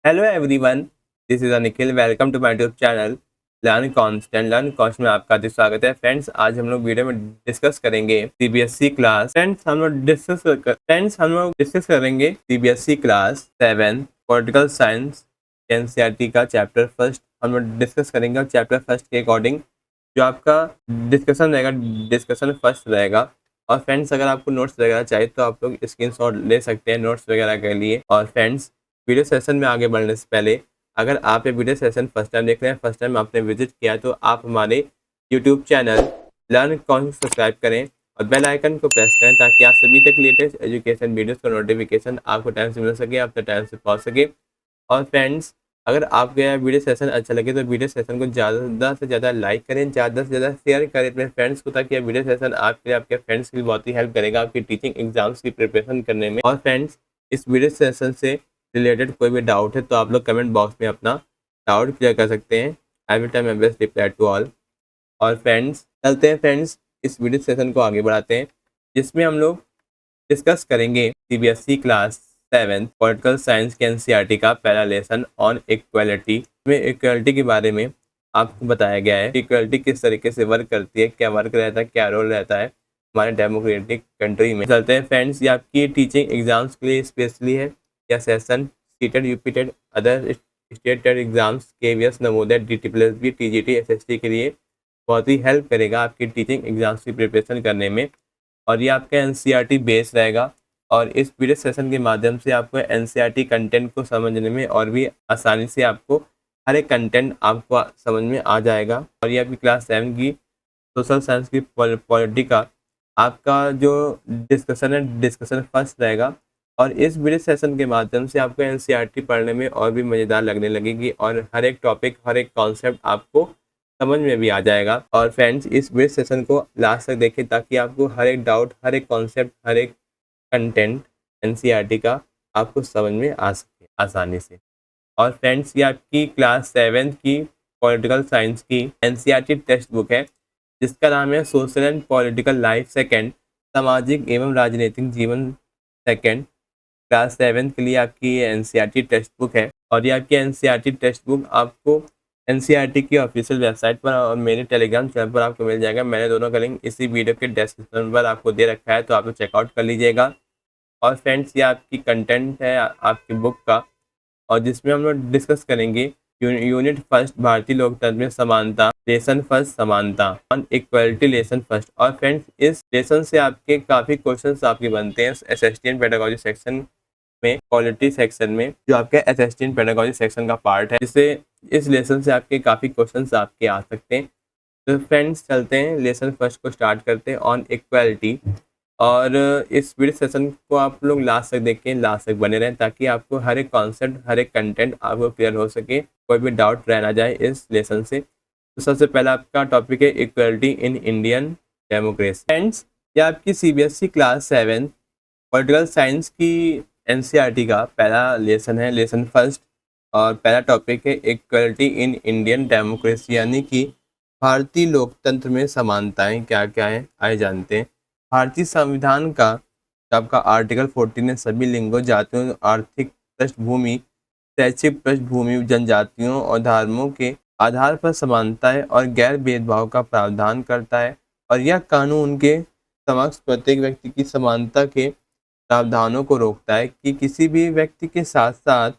Hello everyone, this is Nikhil. Welcome to my YouTube channel learn constant. Learn constant में आपका हार्दिक स्वागत है। Friends, आज हम लोग वीडियो में डिस्कस करेंगे सीबीएसई क्लास। फ्रेंड्स हम लोग डिस्कस करेंगे CBSE class 7 political science NCERT का चैप्टर फर्स्ट। हम लोग डिस्कस करेंगे और चैप्टर फर्स्ट के अकॉर्डिंग जो आपका डिस्कशन रहेगा, डिस्कशन फर्स्ट रहेगा। और फ्रेंड्स, अगर आपको नोट्स वगैरह चाहिए तो आप लोग स्क्रीनशॉट ले सकते हैं नोट्स वगैरह के लिए। और फ्रेंड्स, वीडियो सेशन में आगे बढ़ने से पहले अगर आप ये वीडियो सेशन फर्स्ट टाइम देख रहे हैं, फर्स्ट टाइम आपने विजिट किया है, तो आप हमारे YouTube channel learn cons subscribe करें और बेल आइकन को प्रेस करें ताकि आप सभी तक लेटेस्ट एजुकेशन वीडियोस का नोटिफिकेशन आपको टाइम से मिल सके, अपने टाइम से पहुंच सके। और फ्रेंड्स, अगर आपको यह वीडियो सेशन अच्छा लगे तो वीडियो सेशन को ज़्यादा से ज़्यादा लाइक करें, ज़्यादा से ज़्यादा शेयर करें अपने फ्रेंड्स को, ताकि यह वीडियो सेशन आपके लिए, आपके फ्रेंड्स की बहुत ही हेल्प करेगा आपकी टीचिंग एग्जाम्स की प्रिपरेशन करने में। और फ्रेंड्स, इस वीडियो सेशन से रिलेटेड कोई भी डाउट है तो आप लोग कमेंट बॉक्स में अपना डाउट क्लियर कर सकते हैं। I will time my best reply to all. और फ्रेंड्स, चलते हैं फ्रेंड्स, इस वीडियो सेशन को आगे बढ़ाते हैं, जिसमें हम लोग डिस्कस करेंगे सीबीएसई क्लास 7 पॉलिटिकल साइंस के एनसीईआरटी का पहला लेसन ऑन इक्वालिटी। में इक्वालिटी के बारे में आपको बताया गया है, इक्वालिटी किस तरीके से वर्क करती है, क्या वर्क रहता है, क्या रोल रहता है हमारे डेमोक्रेटिक कंट्री में। चलते हैं फ्रेंड्स, ये आपकी टीचिंग एग्जाम्स के लिए स्पेशली है। यह session CTET, UPTET, other stated exams, KVS, Navodaya, DTPSB, TGT, SST के लिए बहुत ही हेल्प करेगा आपकी टीचिंग एग्जाम्स की प्रिपरेशन करने में। और ये आपका एनसीईआरटी बेस रहेगा और इस वीडियो सेशन के माध्यम से आपको एनसीईआरटी कंटेंट को समझने में और भी आसानी से आपको हर एक कंटेंट आपको समझ में आ जाएगा। और ये आपकी क्लास 7 की सोशल साइंस की पॉलिटी का आपका जो डिस्कशन है, डिस्कशन फर्स्ट रहेगा। और इस वीडियो सेशन के माध्यम से आपको एनसीईआरटी पढ़ने में और भी मज़ेदार लगने लगेगी और हर एक टॉपिक, हर एक कॉन्सेप्ट आपको समझ में भी आ जाएगा। और फ्रेंड्स, इस वीडियो सेशन को लास्ट तक देखें ताकि आपको हर एक डाउट, हर एक कॉन्सेप्ट, हर एक कंटेंट एनसीईआरटी का आपको समझ में आ सके आसानी से। और फ्रेंड्स, ये आपकी क्लास 7 की पॉलिटिकल साइंस की एनसीईआरटी टेक्स्ट बुक है, जिसका नाम है social and political life second, सामाजिक एवं राजनीतिक जीवन सेकेंड। क्लास 7 के लिए आपकी ये एनसीईआरटी टेक्स्ट बुक है। और ये आपकी एनसीईआरटी टेक्स्ट बुक आपको एनसीईआरटी की ऑफिशियल वेबसाइट पर और मेरे टेलीग्राम चैनल पर आपको मिल जाएगा। मैंने दोनों का लिंक इसी वीडियो के डिस्क्रिप्शन पर आपको दे रखा है, तो आप लोग चेकआउट कर लीजिएगा। और फ्रेंड्स, ये आपकी कंटेंट है आपकी बुक का, और जिसमें हम लोग डिस्कस करेंगे यूनिट फर्स्ट भारतीय लोकतंत्र में समानता, लेसन फर्स्ट समानता, ऑन इक्वलिटी लेसन फर्स्ट। और फ्रेंड्स, इस लेसन से आपके काफ़ी क्वेश्चंस आपके बनते हैं एसएसटी पेडागोजी सेक्शन में, क्वालिटी सेक्शन में, जो आपके एसएसटी पेडागोजी सेक्शन का पार्ट है, जिससे इस लेसन से आपके काफ़ी क्वेश्चंस आपके आ सकते हैं। तो फ्रेंड्स, चलते हैं लेसन फर्स्ट को स्टार्ट करते हैं ऑन इक्वालिटी। और इस वीडियो सेशन को आप लोग लास्ट तक देखें, लास्ट तक बने रहें ताकि आपको हर एक कॉन्सेप्ट, हर एक कंटेंट आपको क्लियर हो सके, कोई भी डाउट रह ना जाए इस लेसन से। तो सबसे पहला आपका टॉपिक है equality in Indian democracy. Friends, ये आपकी सीबीएसई क्लास 7 पॉलिटिकल साइंस की एनसीईआरटी का पहला लेसन है, लेसन फर्स्ट। और पहला टॉपिक है इक्वलिटी इन इंडियन डेमोक्रेसी, यानी कि भारतीय लोकतंत्र में समानताएं क्या क्या हैं, आइए जानते हैं। भारतीय संविधान का जो आपका आर्टिकल 14 है, सभी लिंगों, जातियों, आर्थिक पृष्ठभूमि, शैक्षिक पृष्ठभूमि, जनजातियों और धर्मों के आधार पर समानताएं और गैर भेदभाव का प्रावधान करता है। और यह कानून के समक्ष प्रत्येक व्यक्ति की समानता के प्रावधानों को रोकता है कि किसी भी व्यक्ति के साथ साथ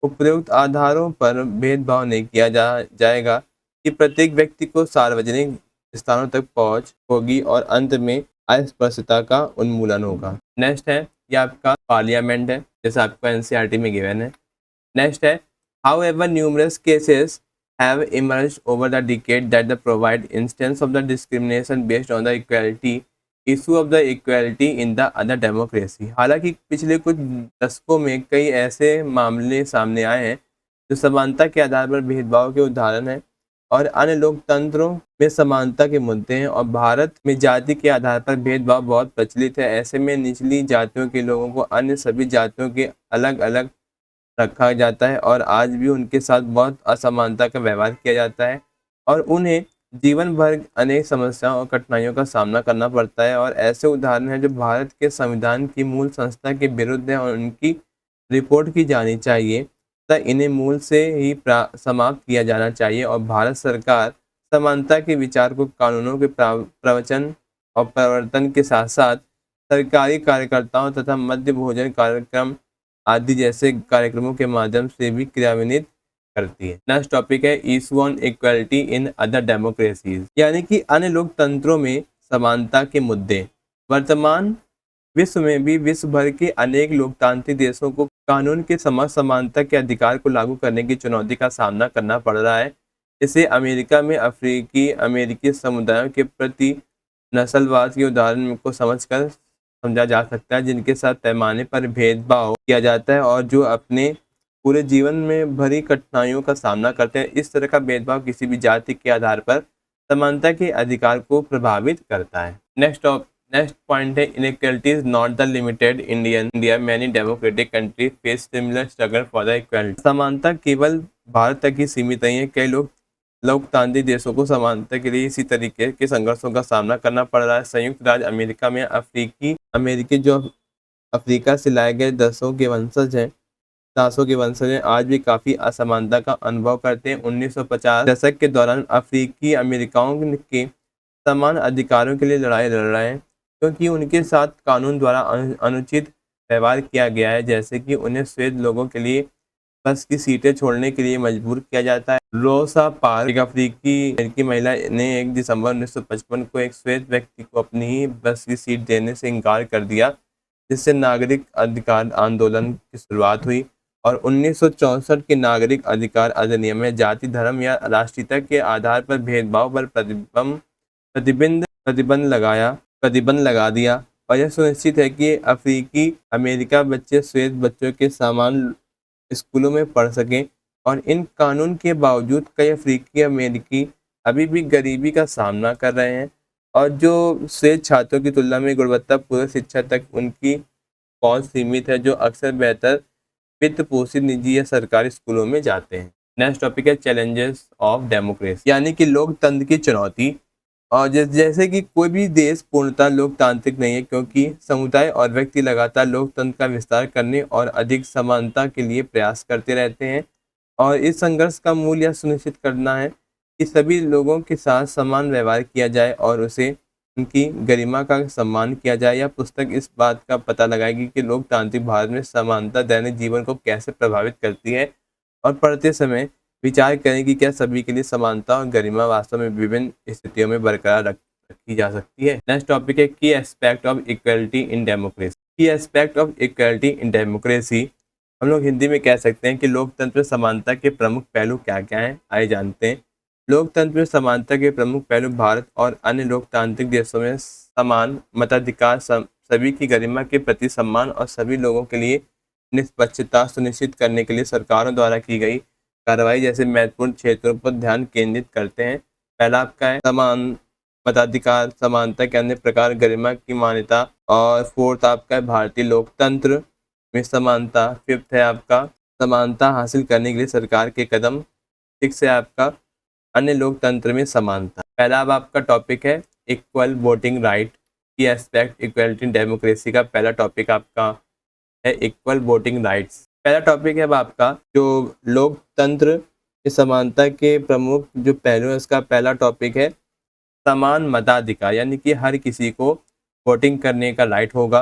उपयुक्त आधारों पर भेदभाव नहीं किया जाएगा, कि प्रत्येक व्यक्ति को सार्वजनिक स्थानों तक पहुंच होगी और अंत में अस्पृश्यता का उन्मूलन होगा। नेक्स्ट है, ये आपका पार्लियामेंट है, जैसे आपको एनसीईआरटी में गिवन है। नेक्स्ट है, however numerous cases have emerged over the decade that the provide instance of the discrimination based on the equality issue of the equality in the other democracy। हालांकि पिछले कुछ दशकों में कई ऐसे मामले सामने आए हैं जो समानता के आधार पर भेदभाव के उदाहरण हैं और अन्य लोकतंत्रों में समानता के मुद्दे हैं। और भारत में जाति के आधार पर भेदभाव बहुत प्रचलित है। ऐसे में निचली जातियों के लोगों को अन्य सभी जातियों के अलग अलग रखा जाता है और आज भी उनके साथ बहुत असमानता का व्यवहार किया जाता है और उन्हें जीवन भर अनेक समस्याओं और कठिनाइयों का सामना करना पड़ता है। और ऐसे उदाहरण हैं जो भारत के संविधान की मूल संस्था के विरुद्ध हैं और उनकी रिपोर्ट की जानी चाहिए। तथा इन्हें मूल से ही समाप्त किया जाना चाहिए और भारत सरकार समानता के विचार को कानूनों के प्रवचन और प्रवर्तन के साथ साथ सरकारी कार्यकर्ताओं तथा मध्य भोजन कार्यक्रम आदि जैसे कार्यक्रमों के माध्यम से भी क्रियान्वित करती है। नेक्स्ट टॉपिक है east one equality in other democracies, यानी कि अन्य लोकतंत्रों में समानता के मुद्दे। वर्तमान विश्व में भी विश्व भर के अनेक लोकतांत्रिक देशों को कानून के समक्ष समानता के अधिकार को लागू करने की चुनौती का सामना करना पड़ रहा है। इसे अमेरिका में अफ्रीकी अमेरिकी समुदायों के प्रति नस्लवाद के उदाहरण को समझकर समझा जा सकता है, जिनके साथ पैमाने पर भेदभाव किया जाता है और जो अपने पूरे जीवन में भरी कठिनाइयों का सामना करते हैं। इस तरह का भेदभाव किसी भी जाति के आधार पर समानता के अधिकार को प्रभावित करता है। नेक्स्ट पॉइंट है inequality is not the limited India many democratic country face similar struggle for the equality. समानता केवल भारत तक ही सीमित नहीं है, कई लोकतांत्रिक देशों को समानता के लिए इसी तरीके के संघर्षों का सामना करना पड़ रहा है। संयुक्त राज्य अमेरिका में अमेरिकी जो अफ्रीका से लाए गए दासों के वंशज हैं आज भी काफ़ी असमानता का अनुभव करते हैं। 1950 दशक के दौरान अफ्रीकी अमेरिकाओं के समान अधिकारों के लिए लड़ाई लड़ रहे हैं, क्योंकि उनके साथ कानून द्वारा अनुचित व्यवहार किया गया है, जैसे कि उन्हें श्वेत लोगों के लिए बस की सीटें छोड़ने के लिए मजबूर किया जाता है। रोसा पार्क्स, एक अफ्रीकी महिला ने 1 दिसंबर 1955 को एक श्वेत व्यक्ति को अपनी ही बस की सीट देने से इनकार कर दिया, जिससे नागरिक अधिकार आंदोलन की शुरुआत हुई और 1964 के नागरिक अधिकार अधिनियम में जाति, धर्म या राष्ट्रीयता के आधार पर भेदभाव पर प्रतिबंध लगा दिया और यह सुनिश्चित है कि अफ्रीकी अमेरिका बच्चे श्वेत बच्चों के समान स्कूलों में पढ़ सकें। और इन कानून के बावजूद कई अफ्रीकी अमेरिकी अभी भी गरीबी का सामना कर रहे हैं और जो श्वेत छात्रों की तुलना में गुणवत्तापूर्ण शिक्षा तक उनकी पहुंच सीमित है, जो अक्सर बेहतर वित्त पोषित निजी या सरकारी स्कूलों में जाते हैं। नेक्स्ट टॉपिक है चैलेंजेस ऑफ डेमोक्रेसी, यानी कि लोकतंत्र की चुनौती। और जैसे कि कोई भी देश पूर्णतः लोकतांत्रिक नहीं है, क्योंकि समुदाय और व्यक्ति लगातार लोकतंत्र का विस्तार करने और अधिक समानता के लिए प्रयास करते रहते हैं और इस संघर्ष का मूल यह सुनिश्चित करना है कि सभी लोगों के साथ समान व्यवहार किया जाए और उसे उनकी गरिमा का सम्मान किया जाए। यह पुस्तक इस बात का पता लगाएगी कि लोकतांत्रिक भारत में समानता दैनिक जीवन को कैसे प्रभावित करती है और पढ़ते समय विचार करें कि क्या सभी के लिए समानता और गरिमा वास्तव में विभिन्न स्थितियों में बरकरार रखी जा सकती है। नेक्स्ट टॉपिक है key aspect of equality in democracy. Key aspect of equality in democracy हम लोग हिंदी में कह सकते हैं कि लोकतंत्र में समानता के प्रमुख पहलू क्या क्या हैं, आइए जानते हैं। लोकतंत्र में समानता के प्रमुख पहलू भारत और अन्य लोकतांत्रिक देशों में समान मताधिकार, सभी की गरिमा के प्रति सम्मान और सभी लोगों के लिए निष्पक्षता सुनिश्चित करने के लिए सरकारों द्वारा की गई कार्रवाई जैसे महत्वपूर्ण क्षेत्रों पर ध्यान केंद्रित करते हैं। पहला आपका है समान मताधिकार, समानता के अन्य प्रकार, गरिमा की मान्यता। और फोर्थ आपका है भारतीय लोकतंत्र में समानता। फिफ्थ है आपका समानता हासिल करने के लिए सरकार के कदम। सिक्स है आपका अन्य लोकतंत्र में समानता। पहला अब आपका टॉपिक है इक्वल वोटिंग राइट की एस्पेक्ट इक्वलिटी इन डेमोक्रेसी का पहला टॉपिक आपका है इक्वल वोटिंग राइट्स। पहला टॉपिक है अब आपका जो लोकतंत्र की समानता के प्रमुख जो पहलू है, उसका पहला टॉपिक है समान मताधिकार, यानी कि हर किसी को वोटिंग करने का राइट होगा।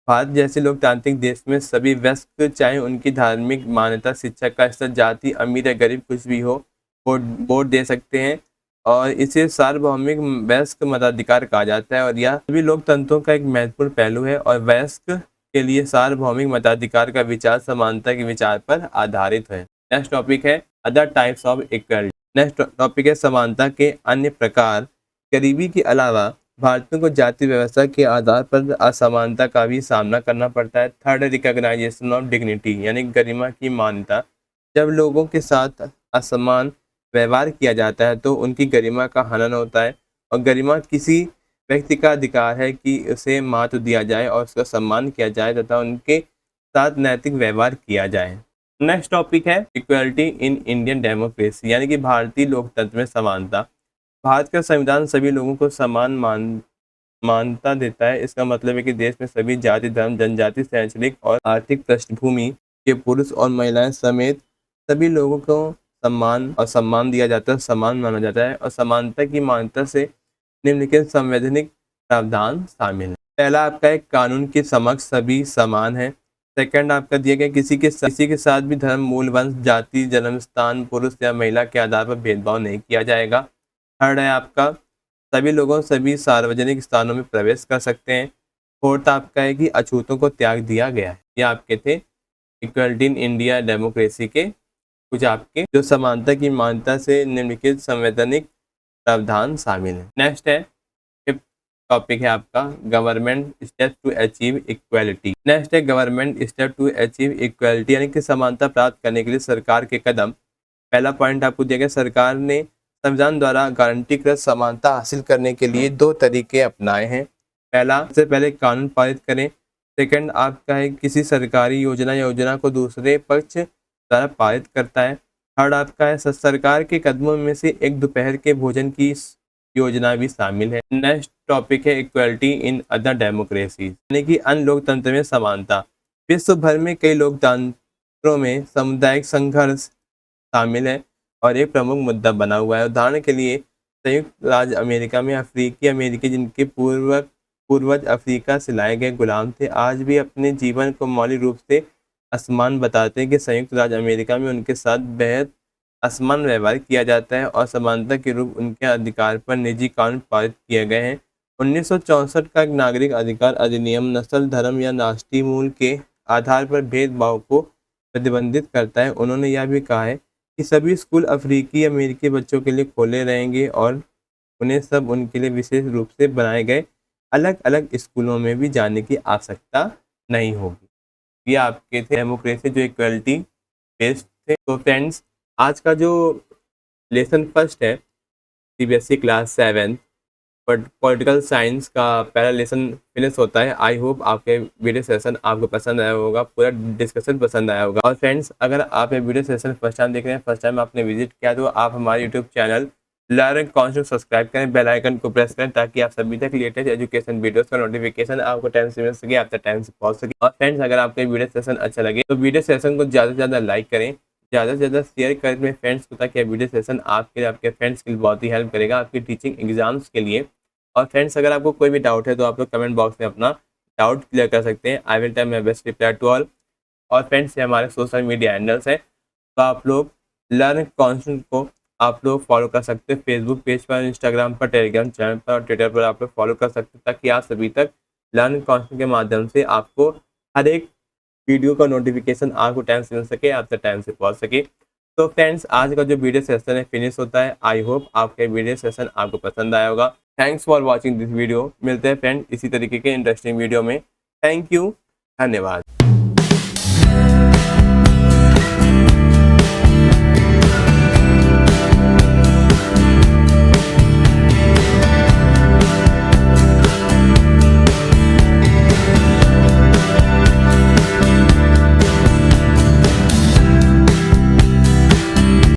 भारत जैसे लोकतांत्रिक देश में सभी वयस्क, चाहे उनकी धार्मिक मान्यता, शिक्षा का स्तर, जाति, अमीर या गरीब कुछ भी हो, वोट दे सकते हैं और इसे सार्वभौमिक वयस्क मताधिकार कहा जाता है और यह सभी लोकतंत्रों का एक महत्वपूर्ण पहलू है। और वयस्क के लिए सार्वभौमिक मताधिकार का विचार समानता के विचार पर आधारित है। नेक्स्ट टॉपिक है other types of equality. Next topic है समानता के अन्य प्रकार। गरीबी के अलावा भारतीयों को जाति व्यवस्था के आधार पर असमानता का भी सामना करना पड़ता है। थर्ड, रिकॉग्नाइजेशन ऑफ डिग्निटी, यानी गरिमा की मान्यता। जब लोगों के साथ असमान व्यवहार किया जाता है तो उनकी गरिमा का हनन होता है और गरिमा किसी व्यक्ति का अधिकार है कि उसे महत्व दिया जाए और उसका सम्मान किया जाए तथा उनके साथ नैतिक व्यवहार किया जाए। नेक्स्ट टॉपिक है इक्वलिटी इन इंडियन डेमोक्रेसी, यानी कि भारतीय लोकतंत्र में समानता। भारत का संविधान सभी लोगों को समान मान्यता देता है। इसका मतलब है कि देश में सभी जाति, धर्म, जनजाति, शैक्षणिक और आर्थिक पृष्ठभूमि के पुरुष और महिलाएं समेत सभी लोगों को सम्मान दिया जाता है, सम्मान माना जाता है और समानता की मान्यता से निम्नलिखित संवैधानिक प्रावधान शामिल है। पहला आपका है कानून के समक्ष सभी समान है। सेकंड आपका दिया गया किसी के साथ भी धर्म, मूल, वंश, जाति, जन्म स्थान, पुरुष या महिला के आधार पर भेदभाव नहीं किया जाएगा। थर्ड है आपका सभी लोगों सभी सार्वजनिक स्थानों में प्रवेश कर सकते हैं। फोर्थ आपका है कि अछूतों को त्याग दिया गया है। ये आपके थे इक्वलिटी इन इंडिया डेमोक्रेसी के कुछ आपके जो समानता की मान्यता से निम्नलिखित संवैधानिक प्रावधान शामिल है। नेक्स्ट है टॉपिक है आपका government step to achieve equality. Next है government step to achieve equality, यानी कि समानता प्राप्त करने के लिए सरकार के कदम। पहला पॉइंट आपको दिया गया, सरकार ने संविधान द्वारा गारंटीकृत समानता हासिल करने के लिए 2 तरीके अपनाए हैं। पहला, सबसे पहले कानून पारित करें। सेकंड आपका है किसी सरकारी योजना को दूसरे पक्ष द्वारा पारित करता है। थर्ड आपका है सरकार के कदमों में से एक दोपहर के भोजन की योजना भी शामिल है। नेक्स्ट टॉपिक है इक्वलिटी इन अदर डेमोक्रेसी, यानी कि अन्य लोकतंत्र में समानता। विश्व भर में कई लोकतंत्रों में सामुदायिक संघर्ष शामिल है और एक प्रमुख मुद्दा बना हुआ है। उदाहरण के लिए संयुक्त राज्य अमेरिका में अफ्रीकी अमेरिकी जिनके पूर्वज अफ्रीका से लाए गए गुलाम थे, आज भी अपने जीवन को मौलिक रूप से असमान बताते हैं कि संयुक्त राज्य अमेरिका में उनके साथ बेहद असमान व्यवहार किया जाता है और समानता के रूप उनके अधिकार पर निजी कानून पारित किए गए हैं। 1964 का नागरिक अधिकार अधिनियम नस्ल, धर्म या राष्ट्रीय मूल के आधार पर भेदभाव को प्रतिबंधित करता है। उन्होंने यह भी कहा है कि सभी स्कूल अफ्रीकी अमेरिकी बच्चों के लिए खोले रहेंगे और उन्हें सब उनके लिए विशेष रूप से बनाए गए अलग अलग स्कूलों में भी जाने की आवश्यकता नहीं होगी। ये आपके थे डेमोक्रेसी जो इक्वलिटी बेस्ड थे। तो फ्रेंड्स, आज का जो लेसन फर्स्ट है सीबीएसई क्लास 7 पॉलिटिकल साइंस का पहला लेसन फिनिश होता है। आई होप आपके वीडियो सेशन आपको पसंद आया होगा, पूरा डिस्कशन पसंद आया होगा। और फ्रेंड्स, अगर आप ये वीडियो सेशन फर्स्ट टाइम देख रहे हैं, फर्स्ट टाइम आपने विजिट किया, तो आप हमारे YouTube channel learn concept subscribe करें, बेल आइकन को प्रेस करें ताकि आप सभी तक लेटेस्ट एजुकेशन वीडियोस का नोटिफिकेशन आपको टाइम से मिल सके, आपका टाइम से पहुंच सके। और फ्रेंड्स, अगर आपको वीडियो सेशन अच्छा लगे तो वीडियो सेशन को ज़्यादा से ज़्यादा लाइक करें, ज़्यादा से ज़्यादा शेयर करें अपने फ्रेंड्स को, ताकि वीडियो सेशन आपके लिए आपके फ्रेंड्स के लिए बहुत ही हेल्प करेगा आपकी टीचिंग एग्जाम्स के लिए। और फ्रेंड्स, अगर आपको कोई भी डाउट है तो आप लोग कमेंट बॉक्स में अपना डाउट क्लियर कर सकते हैं। I will try my best reply to all. और फ्रेंड्स, ये हमारे सोशल मीडिया हैंडल्स हैं, तो आप लोग लर्न कॉन्सेप्ट को आप लोग फॉलो कर सकते हैं फेसबुक पेज पर, इंस्टाग्राम पर, टेलीग्राम चैनल पर और ट्विटर पर आप लोग फॉलो कर सकते हैं, ताकि आप सभी तक लर्न कॉन्सेप्ट के माध्यम से आपको हर एक वीडियो का नोटिफिकेशन आपको टाइम से मिल सके, आप तक टाइम से पहुँच सके। तो फ्रेंड्स, आज का जो वीडियो सेशन है फिनिश होता है। आई होप आपके वीडियो सेशन आपको पसंद आया होगा। Thanks for watching this video. मिलते हैं फ्रेंड इसी तरीके के इंटरेस्टिंग वीडियो में। थैंक यू, धन्यवाद।